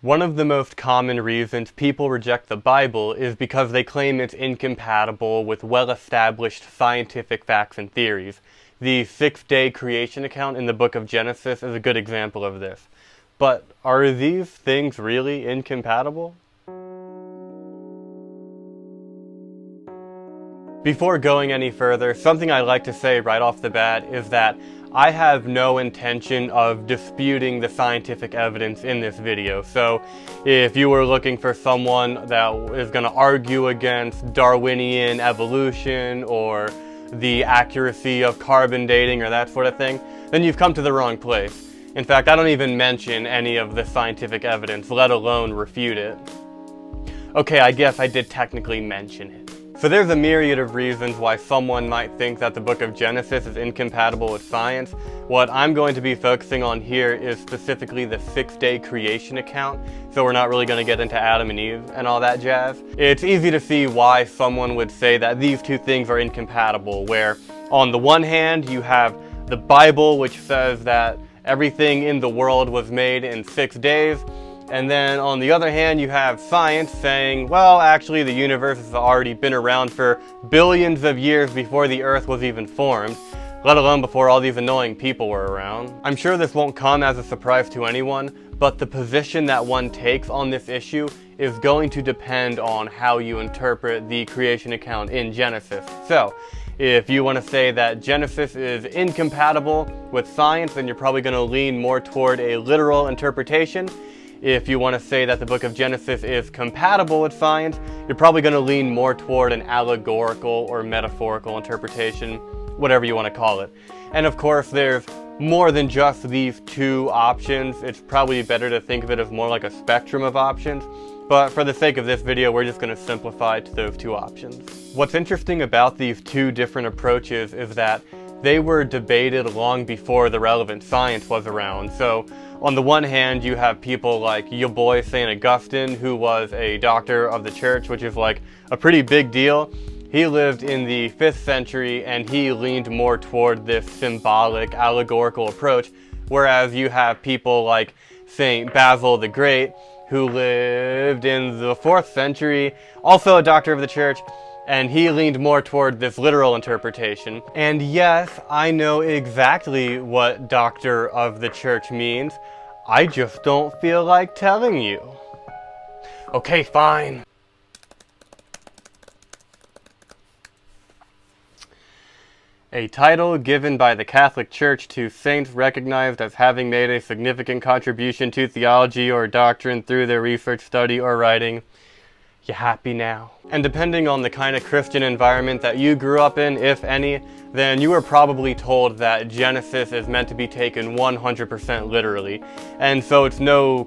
One of the most common reasons people reject the Bible is because they claim it's incompatible with well-established scientific facts and theories. The six-day creation account in the book of Genesis is a good example of this. But are these things really incompatible? Before going any further, something I'd like to say right off the bat is that I have no intention of disputing the scientific evidence in this video. So if you were looking for someone that is going to argue against Darwinian evolution or the accuracy of carbon dating or that sort of thing, then you've come to the wrong place. In fact, I don't even mention any of the scientific evidence, let alone refute it. Okay, I guess I did technically mention it. So there's a myriad of reasons why someone might think that the book of Genesis is incompatible with science. What I'm going to be focusing on here is specifically the six-day creation account, so we're not really going to get into Adam and Eve and all that jazz. It's easy to see why someone would say that these two things are incompatible, where on the one hand you have the Bible, which says that everything in the world was made in 6 days, and then on the other hand, you have science saying, well, actually the universe has already been around for billions of years before the Earth was even formed, let alone before all these annoying people were around. I'm sure this won't come as a surprise to anyone, but the position that one takes on this issue is going to depend on how you interpret the creation account in Genesis. So, if you want to say that Genesis is incompatible with science, then you're probably going to lean more toward a literal interpretation. If you want to say that the book of Genesis is compatible with science, you're probably going to lean more toward an allegorical or metaphorical interpretation, whatever you want to call it. And of course, there's more than just these two options. It's probably better to think of it as more like a spectrum of options. But for the sake of this video, we're just going to simplify to those two options. What's interesting about these two different approaches is that they were debated long before the relevant science was around. So on the one hand, you have people like your boy St. Augustine, who was a doctor of the church, which is like a pretty big deal. He lived in the 5th century and he leaned more toward this symbolic, allegorical approach, whereas you have people like St. Basil the Great, who lived in the 4th century, also a doctor of the church, and he leaned more toward this literal interpretation. And yes, I know exactly what doctor of the church means. I just don't feel like telling you. Okay, fine. A title given by the Catholic Church to saints recognized as having made a significant contribution to theology or doctrine through their research, study, or writing. You happy now? And depending on the kind of Christian environment that you grew up in, if any, then you were probably told that Genesis is meant to be taken 100% literally. And so it's no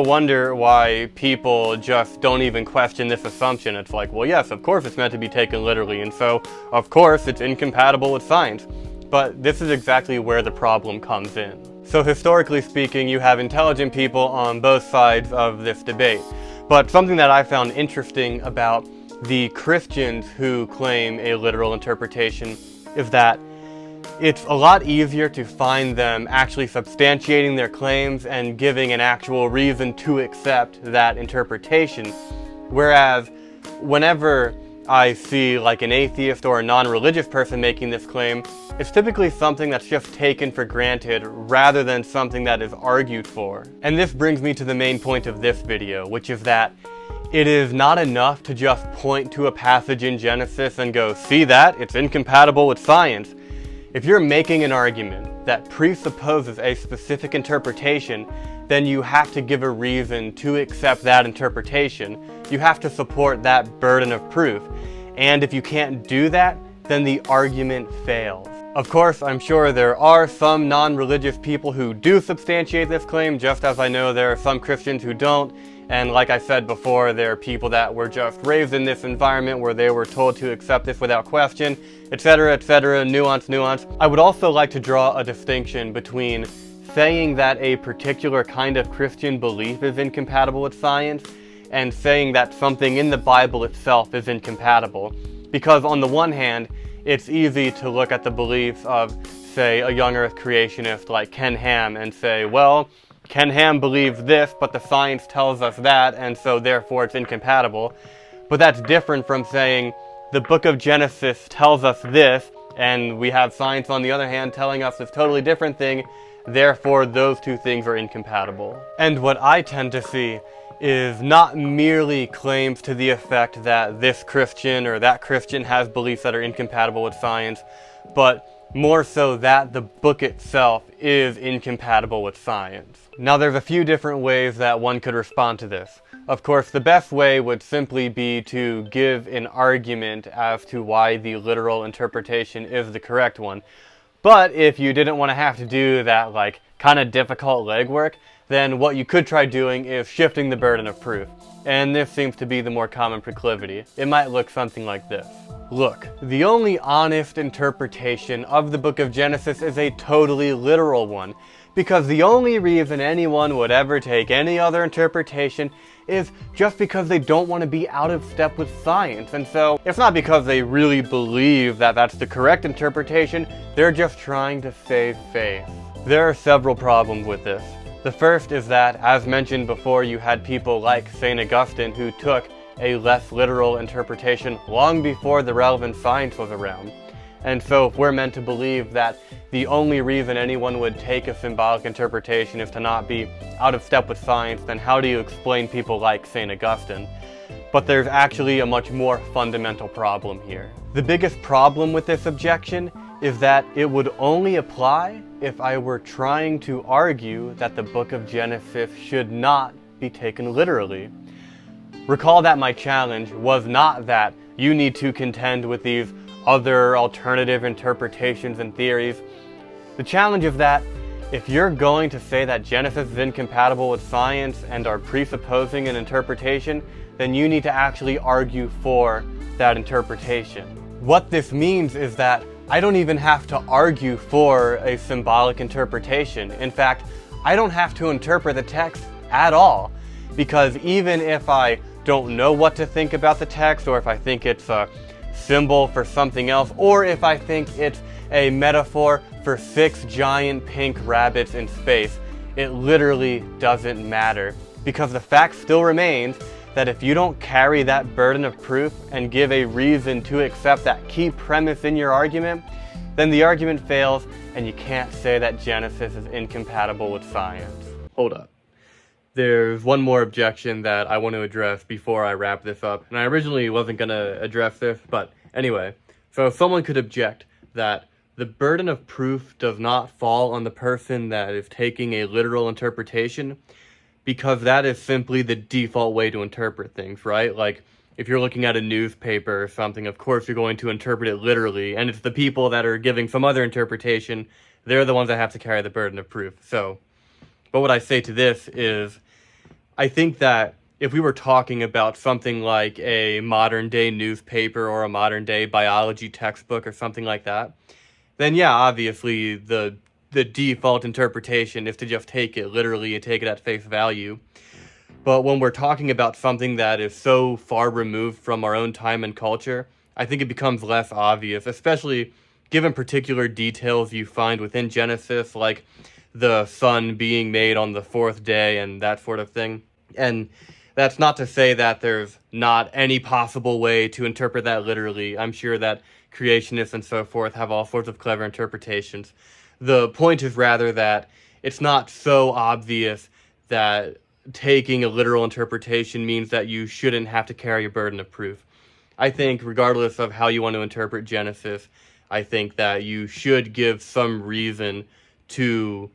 wonder why people just don't even question this assumption. It's like, well, yes, of course it's meant to be taken literally, and so, of course, it's incompatible with science. But this is exactly where the problem comes in. So historically speaking, you have intelligent people on both sides of this debate. But something that I found interesting about the Christians who claim a literal interpretation is that it's a lot easier to find them actually substantiating their claims and giving an actual reason to accept that interpretation. Whereas whenever I see like an atheist or a non-religious person making this claim, it's typically something that's just taken for granted rather than something that is argued for. And this brings me to the main point of this video, which is that it is not enough to just point to a passage in Genesis and go, see that? It's incompatible with science. If you're making an argument that presupposes a specific interpretation, then you have to give a reason to accept that interpretation. You have to support that burden of proof. And if you can't do that, then the argument fails. Of course, I'm sure there are some non-religious people who do substantiate this claim, just as I know there are some Christians who don't. And like I said before, there are people that were just raised in this environment where they were told to accept this without question, etc., etc., nuance. I would also like to draw a distinction between saying that a particular kind of Christian belief is incompatible with science and saying that something in the Bible itself is incompatible. Because on the one hand, it's easy to look at the beliefs of, say, a young earth creationist like Ken Ham and say, well, Ken Ham believes this, but the science tells us that, and so therefore it's incompatible. But that's different from saying the book of Genesis tells us this, and we have science on the other hand telling us this totally different thing, therefore those two things are incompatible. And what I tend to see is not merely claims to the effect that this Christian or that Christian has beliefs that are incompatible with science, but more so that the book itself is incompatible with science. Now there's a few different ways that one could respond to this. Of course, the best way would simply be to give an argument as to why the literal interpretation is the correct one. But if you didn't want to have to do that kind of difficult legwork, then what you could try doing is shifting the burden of proof. And this seems to be the more common proclivity. It might look something like this. Look, the only honest interpretation of the book of Genesis is a totally literal one, because the only reason anyone would ever take any other interpretation is just because they don't want to be out of step with science. And so it's not because they really believe that that's the correct interpretation, they're just trying to save face. There are several problems with this. The first is that, as mentioned before, you had people like St. Augustine who took a less literal interpretation long before the relevant science was around. And so if we're meant to believe that the only reason anyone would take a symbolic interpretation is to not be out of step with science, then how do you explain people like St. Augustine? But there's actually a much more fundamental problem here. The biggest problem with this objection is that it would only apply if I were trying to argue that the book of Genesis should not be taken literally. Recall that my challenge was not that you need to contend with these other alternative interpretations and theories. The challenge is that if you're going to say that Genesis is incompatible with science and are presupposing an interpretation, then you need to actually argue for that interpretation. What this means is that I don't even have to argue for a symbolic interpretation. In fact, I don't have to interpret the text at all, because even if I don't know what to think about the text, or if I think it's a symbol for something else, or if I think it's a metaphor for 6 giant pink rabbits in space, it literally doesn't matter, because the fact still remains that if you don't carry that burden of proof and give a reason to accept that key premise in your argument, then the argument fails and you can't say that Genesis is incompatible with science. Hold up. There's one more objection that I want to address before I wrap this up, and I originally wasn't going to address this, but anyway. So someone could object that the burden of proof does not fall on the person that is taking a literal interpretation, because that is simply the default way to interpret things, right? Like, if you're looking at a newspaper or something, of course you're going to interpret it literally, and it's the people that are giving some other interpretation, they're the ones that have to carry the burden of proof. So, but what I say to this is, I think that if we were talking about something like a modern day newspaper or a modern day biology textbook or something like that, then yeah, obviously the default interpretation is to just take it literally and take it at face value. But when we're talking about something that is so far removed from our own time and culture, I think it becomes less obvious, especially given particular details you find within Genesis, like the sun being made on the 4th day and that sort of thing. And that's not to say that there's not any possible way to interpret that literally. I'm sure that creationists and so forth have all sorts of clever interpretations. The point is rather that it's not so obvious that taking a literal interpretation means that you shouldn't have to carry a burden of proof. I think regardless of how you want to interpret Genesis, I think that you should give some reason to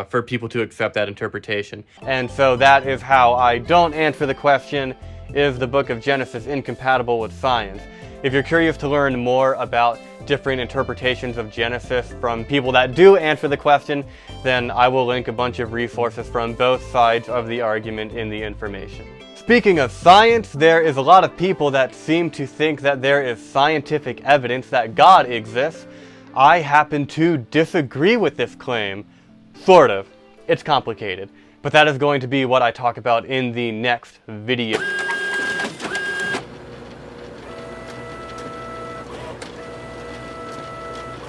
for people to accept that interpretation. And so that is how I don't answer the question, is the book of Genesis incompatible with science? If you're curious to learn more about different interpretations of Genesis from people that do answer the question, then I will link a bunch of resources from both sides of the argument in the information. Speaking of science, there is a lot of people that seem to think that there is scientific evidence that God exists. I happen to disagree with this claim. Sort of. It's complicated. But that is going to be what I talk about in the next video.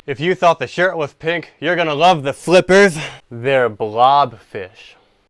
If you thought the shirt was pink, you're gonna love the flippers. They're blobfish.